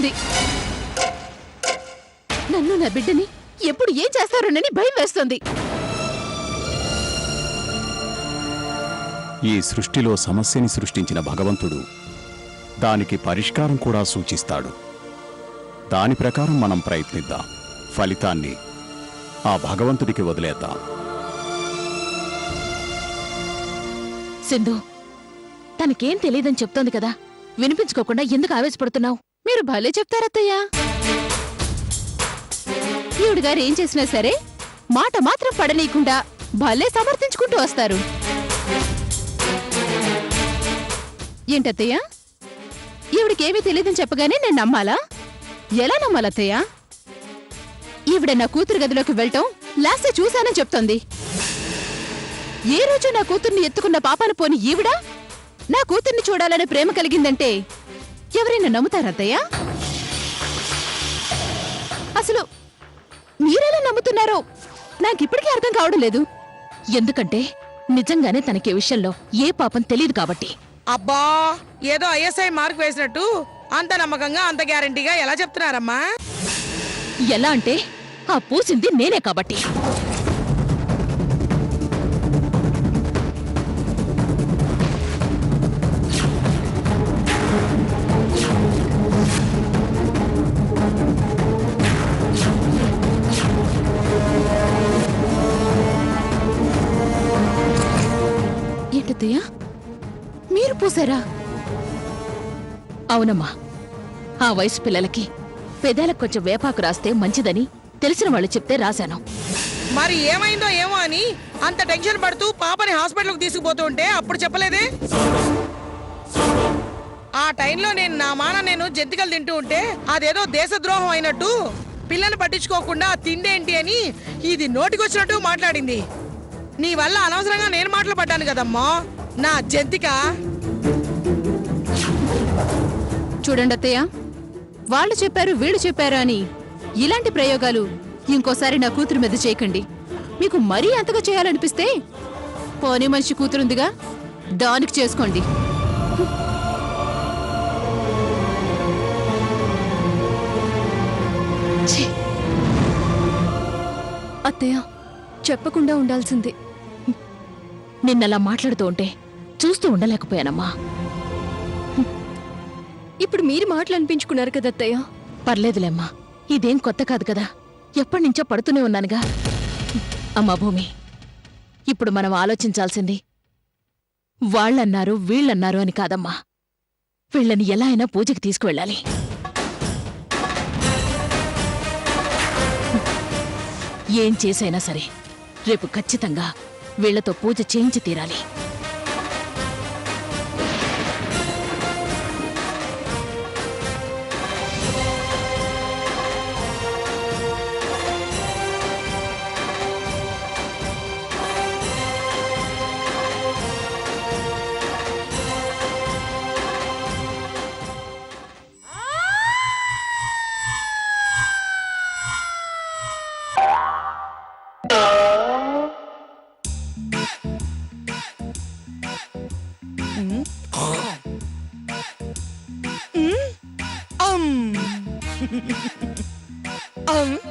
వేస్తుంది. నన్ను నా బిడ్డని ఎప్పుడు ఏం చేస్తారోనని భయం వేస్తుంది. ఈ సృష్టిలో సమస్యని సృష్టించిన భగవంతుడు దానికి పరిష్కారం కూడా సూచిస్తాడు. దాని ప్రకారం మనం ప్రయత్నిద్దాం. ఫలితాన్ని ఆ భగవంతుడికి వదిలేద్దాం. సింధు, తనకేం తెలియదని చెప్తోంది కదా, వినిపించుకోకుండా ఎందుకు ఆవేశపడుతున్నావు? మీరు భలే చెప్తారత్తయ్యా. ఈవిడగారు ఏం చేసినా సరే మాట మాత్రం పడనీయకుండా భలే సమర్థించుకుంటూ వస్తారు. ఏంటత్తయ్యా, ఈవిడికేమీ తెలియదని చెప్పగానే నేను నమ్మాలా? ఎలా నమ్మాలత్తయ్యా? ఈవిడ నా కూతురు గదిలోకి వెళ్ళటం లాస్ట్ చూశానని చెప్తోంది. ఏ రోజు నా కూతుర్ని ఎత్తుకున్న పాపాన పోని ఈవిడ నా కూతుర్ని చూడాలనే ప్రేమ కలిగిందంటే ఎవరైనా నమ్ముతారత్తయ్యా? అసలు మీరెలా నమ్ముతున్నారో నాకిప్పటికీ అర్థం కావడం లేదు. ఎందుకంటే నిజంగానే తనకి విషయంలో ఏ పాపం తెలియదు కాబట్టి. అబ్బా, ఏదో ఐఎస్ఐ మార్క్ వేసినట్టు అంత నమ్మకంగా అంత గ్యారంటీగా ఎలా చెప్తున్నారమ్మా? ఎలా అంటే ఆ పూసింది నేనే కాబట్టి. ఏంటత్తయ్యా, మీరు పూసారా? అవునమ్మా, ఆ వయసు పిల్లలకి పెదాలకు కొంచెం వేపాకు రాస్తే మంచిదని తెలిసిన వాళ్ళు చెప్తే రాశాను. మరి ఏమైందో ఏమో అని అంత టెన్షన్ పడుతూ పాపని హాస్పిటల్కి తీసుకుపోతూ ఉంటే అప్పుడు చెప్పలేదే? ఆ టైంలో నేను జంతికలు తింటూ ఉంటే అదేదో దేశద్రోహం అయినట్టు, పిల్లని పట్టించుకోకుండా తిండేంటి అని ఇది నోటికొచ్చినట్టు మాట్లాడింది. నీ వల్ల అనవసరంగా నేను మాటలు పడ్డాను కదమ్మా నా జంతిక. చూడండి అత్తయ్య, వాళ్ళు చెప్పారు వీళ్ళు చెప్పారు అని ఇలాంటి ప్రయోగాలు ఇంకోసారి నా కూతురు మీద చేయకండి. మీకు మరీ అంతగా చేయాలనిపిస్తే పోనీ మనిషి కూతురుందిగా, దానికి చేసుకోండి. అత్తయ్య, చెప్పకుండా ఉండాల్సింది. నిన్నలా మాట్లాడుతూ ఉంటే చూస్తూ ఉండలేకపోయానమ్మా. ఇప్పుడు మీరు మాటలు అనిపించుకున్నారు కదా అత్తయ్య. పర్లేదులేమ్మా, ఇదేం కొత్త కాదు కదా, ఎప్పటినుంచో పడుతూనే ఉన్నానుగా. అమ్మా భూమి, ఇప్పుడు మనం ఆలోచించాల్సింది వాళ్ళన్నారు వీళ్ళన్నారు అని కాదమ్మా, వీళ్ళని ఎలా అయినా పూజకి తీసుకువెళ్ళాలి. ఏం చేసైనా సరే రేపు ఖచ్చితంగా వీళ్లతో పూజ చేయించి తీరాలి.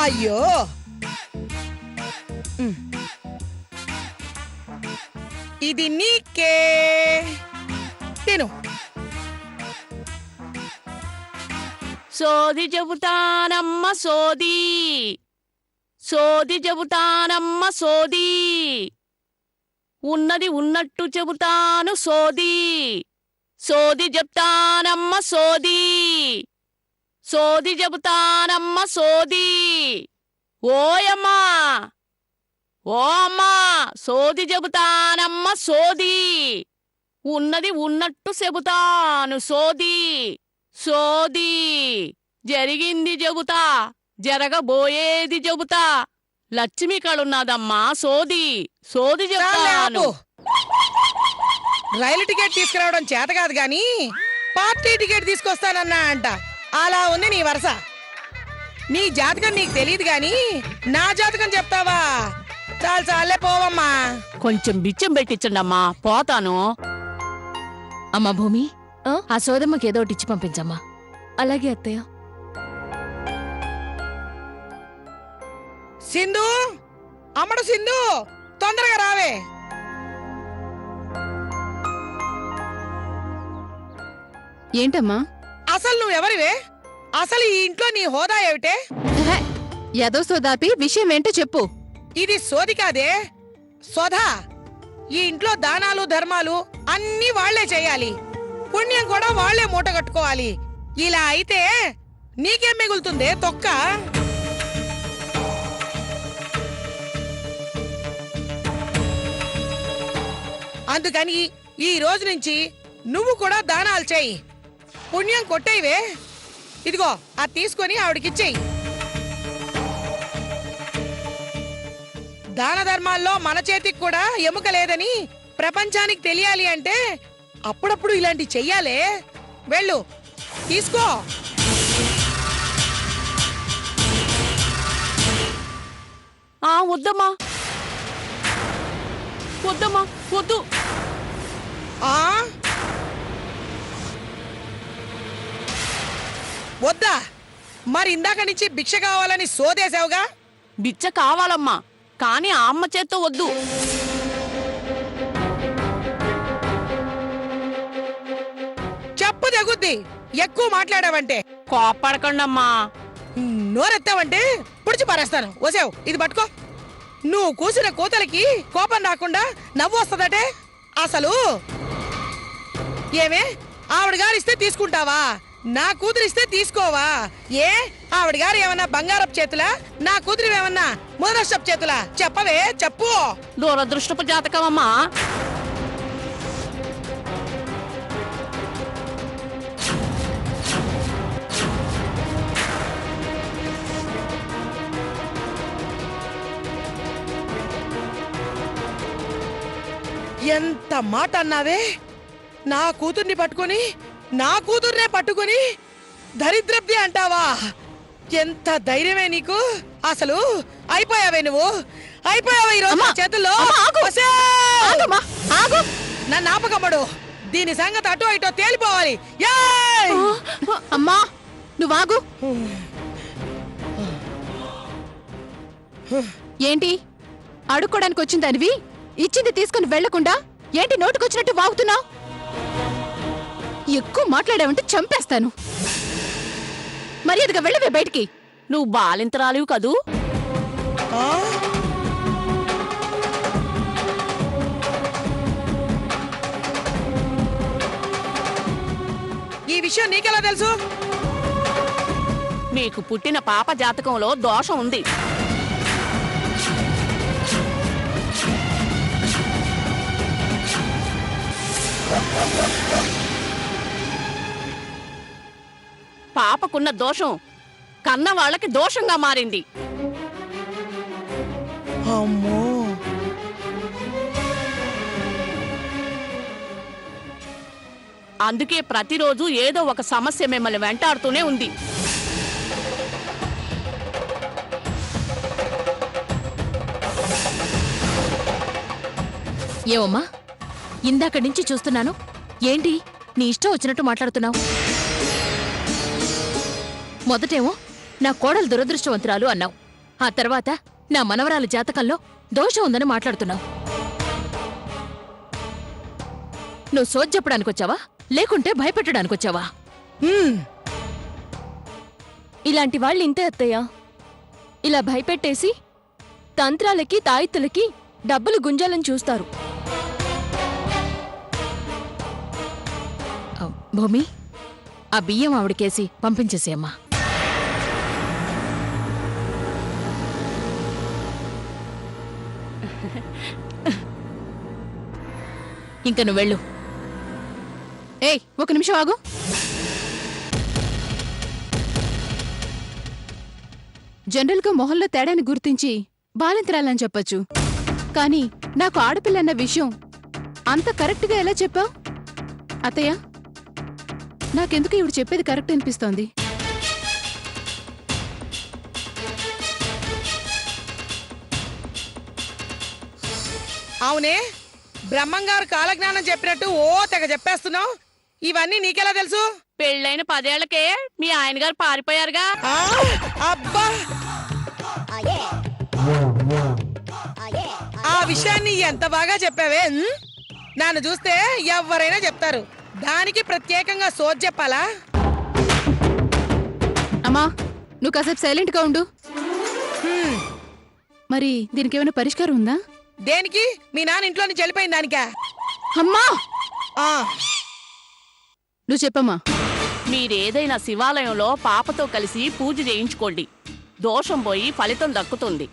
అయ్యో, ఇది నీకే, తిను. సోది చెబుతానమ్మ సోది, సోది చెబుతానమ్మ సోది, ఉన్నది ఉన్నట్టు చెబుతాను సోది, సోది చెప్తానమ్మ సోది, సోది చెబుతానమ్మ సోది. ఓయమ్మా ఓ అమ్మా, సోది చెబుతానమ్మ సోది, ఉన్నది ఉన్నట్టు చెబుతాను సోది, సోది. జరిగింది చెబుతా, జరగబోయేది చెబుతా, లక్ష్మి కడున్నదమ్మా సోది, సోది చెప్తాను. రైలు టికెట్ తీసుకురావడం చేత కాదు గాని పార్టీ టికెట్ తీసుకొస్తానన్నా అంట. అలా ఉంది నీ వరస. నీ జాతకం నీకు తెలియదు గాని నా జాతకం చెప్తావా? చాలు చాలే, పోవమ్మా. కొంచెం బిచ్చం పెట్టించండమ్మా, పోతాను. అమ్మా భూమి, ఆ సోదమ్మకి ఏదో ఒకటి ఇచ్చి పంపించమ్మా. అలాగే అత్తయ్య. సింధు, అమ్మడు సింధు, తొందరగా రావే. ఏంటమ్మా? అసలు నువ్వెవరివే? అసలు ఈ ఇంట్లో నీ హోదా ఏమిటే? ఎహె, ఎదో సోదాపి విషయం ఏంటో చెప్పు. ఇది సోది కాదే, సోదా. ఈ ఇంట్లో దానాలు ధర్మాలు అన్నీ వాళ్లే చేయాలి, పుణ్యం కూడా వాళ్లే మూట కట్టుకోవాలి. ఇలా అయితే నీకేం మిగులుతుందే తొక్క? అందుకని ఈ రోజు నుంచి నువ్వు కూడా దానాలు చెయ్యి, పుణ్యం కొట్టేవే. ఇదిగో అది తీసుకొని ఆవిడకిచ్చేయి. దాన ధర్మాల్లో మన చేతికి కూడా ఎముక లేదని ప్రపంచానికి తెలియాలి అంటే అప్పుడప్పుడు ఇలాంటి చెయ్యాలే. వెళ్ళు, తీసుకో. వద్దమ్మా, వద్దమ్మా, వద్దు. ఆ వద్దా? మరి ఇందాక నుంచి భిక్ష కావాలని సోదేశావుగా. బిచ్చ కావాలమ్మా, కానీ ఆ అమ్మ చేత్తో వద్దు. చెప్పు తెగుద్ది ఎక్కువ మాట్లాడావంటే. కోప్పడకండమ్మా. నోరెత్తావంటే పుడిచి పారేస్తాను. వసావు, ఇది పట్టుకో. నువ్వు కూసిన కూతలకి కోపం రాకుండా నవ్వు వస్తుందటే. అసలు ఏమే, ఆవిడ గారిస్తే తీసుకుంటావా? నా కూతురిస్తే తీసుకోవా? ఏ ఆవిడ గారు ఏమన్నా బంగారపు చేతులా? నా కూతురు ఏమన్నా ముదనష్టపు చేతులా? చెప్పవే, చెప్పు. దురదృష్టపు జాతకమమ్మా. ఎంత మాట అన్నావే? నా కూతుర్ని పట్టుకుని, నా కూతుర్నే పట్టుకుని దరిద్రబ్ది అంటావా? ఎంత ధైర్యమే నీకు? అసలు అయిపోయావే నువ్వు, అయిపోయావా ఈరోజు నా చేతుల్లో? ఒసేయ్! నన్ను ఆపకమ్మడు. దీని సంగతి అటో ఇటో తేలిపోవాలి. ఏయ్! అమ్మా నువ్వాగు. ఏంటి అడుక్కోడానికి వచ్చిందనివి ఇచ్చింది తీసుకుని వెళ్లకుండా ఏంటి నోటుకొచ్చినట్టు వాగుతున్నావు? ఎక్కువ మాట్లాడావంటే చంపేస్తాను. మర్యాదగా వెళ్ళవే బయటికి. నువ్వు బాలింతరాలివి కదూ. ఆ? ఈ విషయం నీకెలా తెలుసు? మీకు పుట్టిన పాప జాతకంలో దోషం ఉంది. పాపకున్న దోషం కన్న వాళ్ళకి దోషంగా మారింది. అమ్మో, అందుకే ప్రతిరోజు ఏదో ఒక సమస్య మిమ్మల్ని వెంటాడుతూనే ఉంది. ఏవమ్మా, ఇందాక నుంచి చూస్తున్నాను. ఏంటి నీ ఇష్టం వచ్చినట్టు మాట్లాడుతున్నావు? మొదటేమో నా కోడలు దురదృష్టవంతురాలు అన్నావు. ఆ తర్వాత నా మనవరాలి జాతకంలో దోషం ఉందని మాట్లాడుతున్నావు. నువ్వు సోది చెప్పడానికొచ్చావా లేకుంటే భయపెట్టడానికొచ్చావా? ఇలాంటి వాళ్ళు ఇంతే అత్తయ్య. ఇలా భయపెట్టేసి తంత్రాలకి తాయిత్తులకి డబ్బులు గుంజాలని చూస్తారు. భూమి, ఆ బియ్యం ఆవిడకేసి పంపించేసేయమ్మా. ఇంక నువ్వు వెళ్ళు. ఏయ్ ఒక నిమిషం ఆగు. జనరల్గా మొహంలో తేడాని గుర్తించి బాలింతరాలని చెప్పొచ్చు, కానీ నాకు ఆడపిల్లన్న విషయం అంత కరెక్ట్గా ఎలా చెప్పావు? అత్తయ్య, నాకెందుకు ఇవిడు చెప్పేది కరెక్ట్ అనిపిస్తోంది. అవునే, బ్రహ్మంగారు కాలజ్ఞానం చెప్పినట్టు ఓ తెగ చెప్పేస్తున్నావు. ఇవన్నీ నీకెలా తెలుసు? పెళ్ళైన 10 ఏళ్లకే మీ ఆయన గారు పారిపోయారుగా. ఆ, అబ్బా! ఆ విషయాన్ని ఎంత బాగా చెప్పావే ఉమ్? నన్ను చూస్తే ఎవరైనా చెప్తారు, దానికి ప్రత్యేకంగా సోజ్ చెప్పాలా? అమ్మా నువ్వు కాసేపు సైలెంట్ గా ఉండు. హ్మ్. మరి దీనికి ఏమైనా పరిష్కారం ఉందా? దేనికి? మీ నాన్న ఇంట్లో నుంచి వెళ్ళిపోయిన దానికా? అమ్మా ఆ, నువ్వు చెప్పమ్మా. మీరేదైనా శివాలయంలో పాపతో కలిసి పూజ చేయించుకోండి. దోషం పోయి ఫలితం దక్కుతుంది.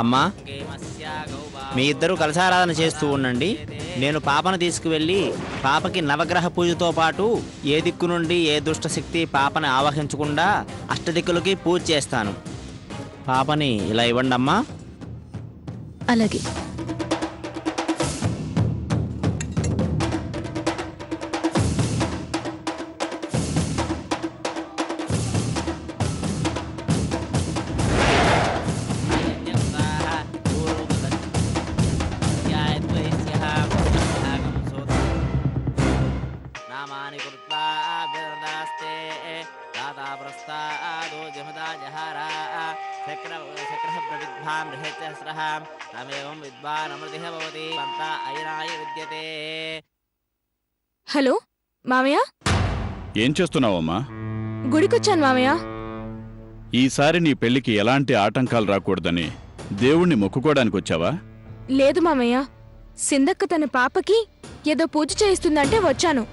అమ్మా, మీ ఇద్దరు కలశారాధన చేస్తూ ఉండండి. నేను పాపను తీసుకువెళ్ళి పాపకి నవగ్రహ పూజతో పాటు ఏ దిక్కు నుండి ఏ దుష్ట శక్తి పాపని ఆవహించకుండా అష్టదిక్కులకి పూజ చేస్తాను. పాపని ఇలా ఇవ్వండి అమ్మా. అలాగే. హలో మామయ్య, ఏం చేస్తున్నావమ్మా? గుడికొచ్చాను మామయ్య. ఈసారి నీ పెళ్లికి ఎలాంటి ఆటంకాలు రాకూడదని దేవుణ్ణి మొక్కుకోవడానికి వచ్చావా? లేదు మామయ్య, సిందక్క తన పాపకి ఏదో పూజ చేయిస్తుందంటే వచ్చాను.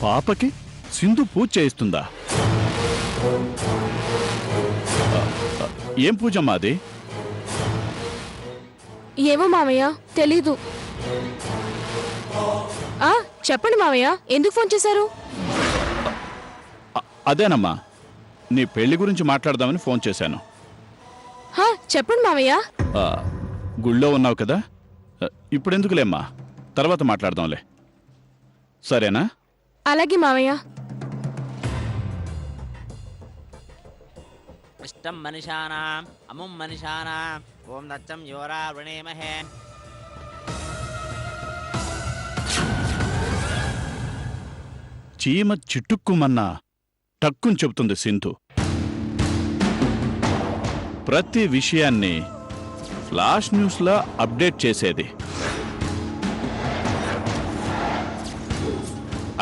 పాపకి సింధు పూజ చేయిస్తుందా? ఏం పూజమ్మా అది? ఏమో మామయ్య, తెలీదు. చెప్పండి మామయ్య, ఎందుకు ఫోన్ చేశారు? అదేనమ్మా, నీ పెళ్లి గురించి మాట్లాడదామని ఫోన్ చేశాను. చెప్పండి మామయ్య. గుళ్ళో ఉన్నావు కదా, ఇప్పుడెందుకులేమ్మా, తర్వాత మాట్లాడదాంలే, సరేనా? అలాగే మామయ్య. ఇష్టం మనిషానాం అముం మనిషానాం ఓం దచ్చం యోరా వృణేమహే. చీమ చిట్టుక్కుమన్నా టక్కుని చెబుతుంది సింధు. ప్రతి విషయాన్ని ఫ్లాష్ న్యూస్లా అప్డేట్ చేసేది.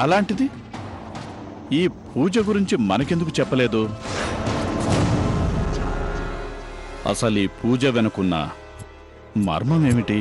అలాంటిది ఈ పూజ గురించి మనకెందుకు చెప్పలేదు? అసలు ఈ పూజ వెనుకున్న మర్మమేమిటి?